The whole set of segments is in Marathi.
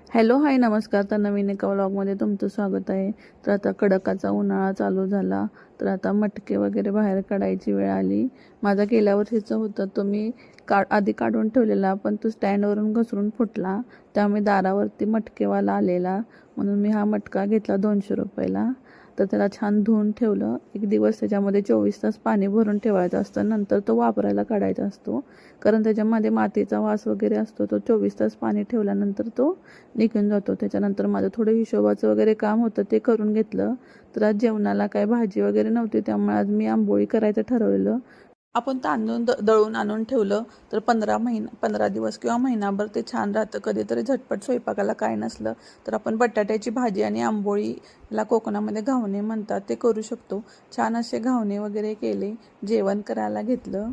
हॅलो हाय नमस्कार. तर नवीन एका व्लॉगमध्ये तुमचं स्वागत आहे. तर आता कडकाचा उन्हाळा चालू झाला, तर आता मटके वगैरे बाहेर काढायची वेळ आली. माझा गेल्या वर्षीचा होता तो मी आधी काढून ठेवलेला, पण तो स्टँडवरून घसरून फुटला. त्यामुळे दारावरती मटकेवाला आलेला, म्हणून मी हा मटका घेतला 200 रुपयाला. तर त्याला छान धुवून ठेवलं. एक दिवस त्याच्यामध्ये 24 तास पाणी भरून ठेवायचं असतं, नंतर तो वापरायला काढायचा असतो. कारण त्याच्यामध्ये मातीचा वास वगैरे असतो. तो 24 तास पाणी ठेवल्यानंतर तो निघून जातो. त्याच्यानंतर माझं थोडं हिशोबाचं वगैरे काम होतं, ते करून घेतलं. तर आज जेवणाला काय भाजी वगैरे नव्हती, त्यामुळे आज मी आंबोळी करायचं ठरवलेलं. आपण तांदूळ दळून आणून ठेवलं तर 15 दिवस किंवा महिनाभर ते छान राहतं. कधीतरी झटपट स्वयंपाकाला काय नसलं तर आपण बटाट्याची भाजी आणि आंबोळीला कोकणामध्ये घावणे म्हणतात, ते करू शकतो. छान असे घावणे वगैरे केले, जेवण करायला घेतलं.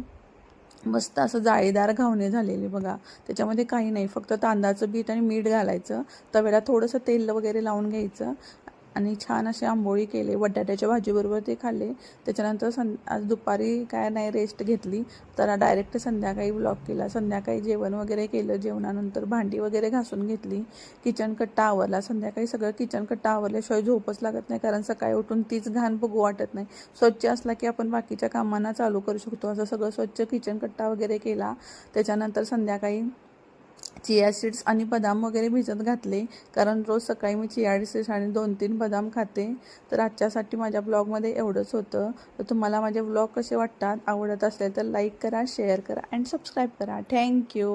मस्त असं जाळीदार घावणे झालेले बघा. त्याच्यामध्ये काही नाही, फक्त तांदळाचं पीठ आणि मीठ घालायचं. तव्याला थोडंसं तेल वगैरे लावून घ्यायचं आणि छान असे आंबोळी केले. बटाट्याच्या भाजीबरोबर ते खाल्ले. त्याच्यानंतर आज दुपारी काय नाही, रेस्ट घेतली. तर डायरेक्ट संध्याकाळी ब्लॉग केला. संध्याकाळी जेवण वगैरे केलं. जेवणानंतर भांडी वगैरे घासून घेतली. किचन कट्टा आवरला. संध्याकाळी सगळं किचन कट्टा आवरल्याशिवाय झोपच लागत नाही, कारण सकाळी उठून तीच घाण बघू वाटत नाही. स्वच्छ असला की आपण बाकीच्या कामांना चालू करू शकतो. असं सगळं स्वच्छ किचन कट्टा वगैरे केला. त्याच्यानंतर संध्याकाळी चिया सीड्स आणि बदाम वगैरे भिजत घातले, कारण रोज सकाळी मी चिया सीड्स आणि 2-3 बदाम खाते. तर आजच्यासाठी माझ्या ब्लॉगमध्ये एवढंच होतं. तर तुम्हाला माझे ब्लॉग कसे वाटतात, आवडत असेल तर लाईक करा, शेअर करा अँड सबस्क्राईब करा. थँक्यू.